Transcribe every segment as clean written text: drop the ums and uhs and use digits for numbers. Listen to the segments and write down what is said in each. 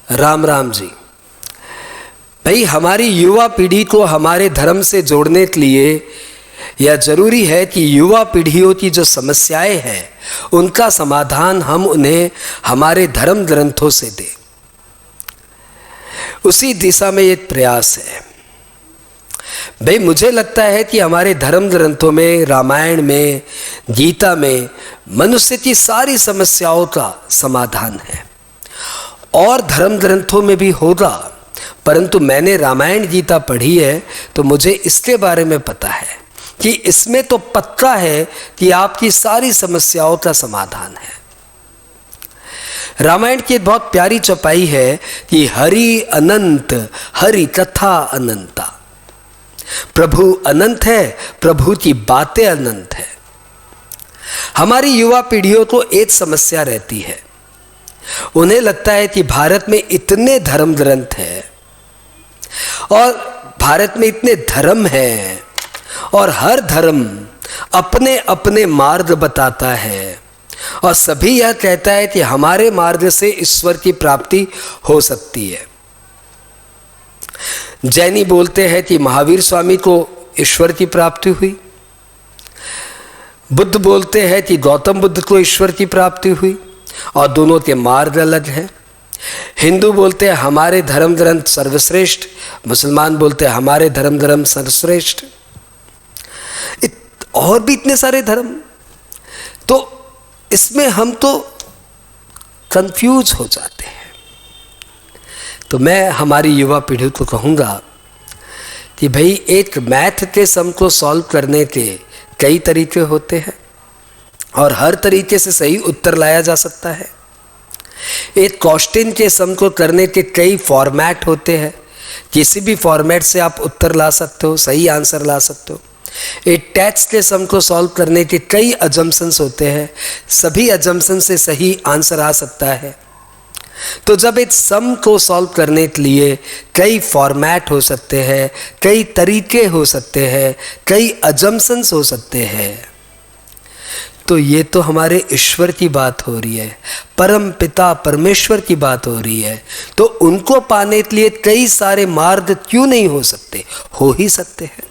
राम राम जी। भाई, हमारी युवा पीढ़ी को हमारे धर्म से जोड़ने के लिए यह जरूरी है कि युवा पीढ़ियों की जो समस्याएं हैं उनका समाधान हम उन्हें हमारे धर्म ग्रंथों से दें। उसी दिशा में एक प्रयास है। भाई, मुझे लगता है कि हमारे धर्म ग्रंथों में, रामायण में, गीता में मनुष्य की सारी समस्याओं का समाधान है और धर्म ग्रंथों में भी होगा, परंतु मैंने रामायण गीता पढ़ी है तो मुझे इसके बारे में पता है कि इसमें तो पक्का है कि आपकी सारी समस्याओं का समाधान है। रामायण की एक बहुत प्यारी चौपाई है कि हरि अनंत, हरि कथा अनंता। प्रभु अनंत है, प्रभु की बातें अनंत है। हमारी युवा पीढ़ियों को एक समस्या रहती है, उन्हें लगता है कि भारत में इतने धर्म ग्रंथ हैं और भारत में इतने धर्म हैं और हर धर्म अपने अपने मार्ग बताता है और सभी यह कहता है कि हमारे मार्ग से ईश्वर की प्राप्ति हो सकती है। जैनी बोलते हैं कि महावीर स्वामी को ईश्वर की प्राप्ति हुई, बुद्ध बोलते हैं कि गौतम बुद्ध को ईश्वर की प्राप्ति हुई और दोनों के मार्ग अलग हैं। हिंदू बोलते हैं हमारे धर्म ग्रंथ सर्वश्रेष्ठ, मुसलमान बोलते हैं हमारे धर्म ग्रंथ सर्वश्रेष्ठ, और भी इतने सारे धर्म। तो इसमें हम तो कंफ्यूज हो जाते हैं। तो मैं हमारी युवा पीढ़ी को कहूँगा कि भाई, एक मैथ के सम को सॉल्व करने के कई तरीके होते हैं और हर तरीके से सही उत्तर लाया जा सकता है। एक क्वेश्चन के सम को करने के कई फॉर्मेट होते हैं, किसी भी फॉर्मेट से आप उत्तर ला सकते हो, सही आंसर ला सकते हो। एक टेक्स्ट के सम को सॉल्व करने के कई अजम्पशंस होते हैं, सभी अजम्पशन से सही आंसर आ सकता है। तो जब एक सम को सॉल्व करने के लिए कई फॉर्मेट हो सकते हैं, कई तरीके हो सकते हैं, कई अजम्पशंस हो सकते हैं, तो ये तो हमारे ईश्वर की बात हो रही है, परम पिता परमेश्वर की बात हो रही है। तो उनको पाने के लिए कई सारे मार्ग क्यों नहीं हो सकते? हो ही सकते हैं।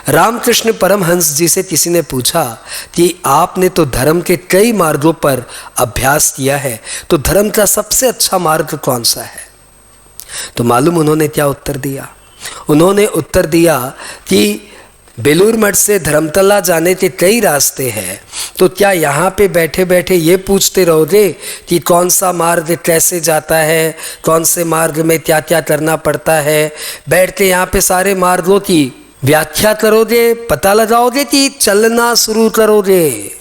रामकृष्ण परमहंस जी से किसी ने पूछा कि आपने तो धर्म के कई मार्गों पर अभ्यास किया है, तो धर्म का सबसे अच्छा मार्ग कौन सा है? तो मालूम उन्होंने क्या उत्तर दिया? उन्होंने उत्तर दिया कि बेलूर मठ से धर्मतला जाने के कई रास्ते हैं, तो क्या यहाँ पे बैठे बैठे ये पूछते रहोगे कि कौन सा मार्ग कैसे जाता है, कौन से मार्ग में क्या क्या करना पड़ता है? बैठ के यहाँ पे सारे मार्गों की व्याख्या करोगे, पता लगाओगे कि चलना शुरू करोगे?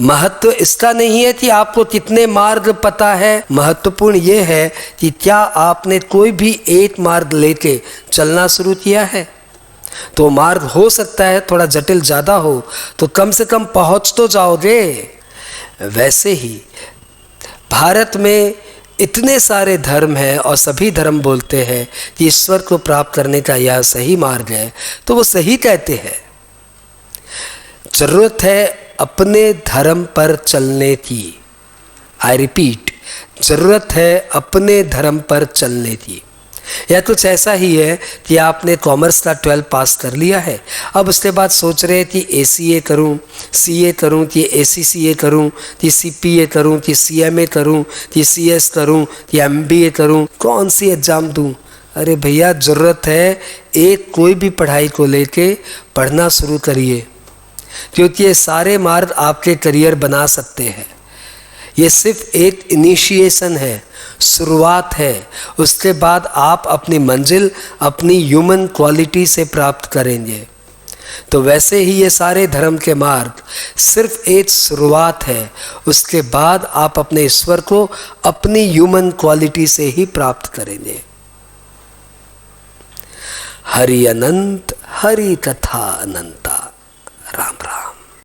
महत्व इसका नहीं है कि आपको कितने मार्ग पता है, महत्वपूर्ण ये है कि क्या आपने कोई भी एक मार्ग लेके चलना शुरू किया है। तो मार्ग हो सकता है थोड़ा जटिल ज़्यादा हो, तो कम से कम पहुंच तो जाओगे। वैसे ही भारत में इतने सारे धर्म हैं और सभी धर्म बोलते हैं कि ईश्वर को प्राप्त करने का यह सही मार्ग है, तो वो सही कहते हैं। जरूरत है अपने धर्म पर चलने की। आई रिपीट, जरूरत है अपने धर्म पर चलने की। या कुछ ऐसा ही है कि आपने कॉमर्स का 12 पास कर लिया है, अब उसके बाद सोच रहे हैं कि ACA करूं, CA करूं, कि ACCA करूं, कि CPA करूं, कि CMA करूं, कि CS करूं, कि MBA करूं, कौन सी एग्ज़ाम दूं? अरे भैया, ज़रूरत है एक कोई भी पढ़ाई को लेके पढ़ना शुरू करिए, क्योंकि ये सारे मार्ग आपके करियर बना सकते हैं। ये सिर्फ एक इनिशिएशन है, शुरुआत है। उसके बाद आप अपनी मंजिल अपनी ह्यूमन क्वालिटी से प्राप्त करेंगे। तो वैसे ही ये सारे धर्म के मार्ग सिर्फ एक शुरुआत है, उसके बाद आप अपने ईश्वर को अपनी ह्यूमन क्वालिटी से ही प्राप्त करेंगे। हरि अनंत, हरि कथा अनंता। राम राम।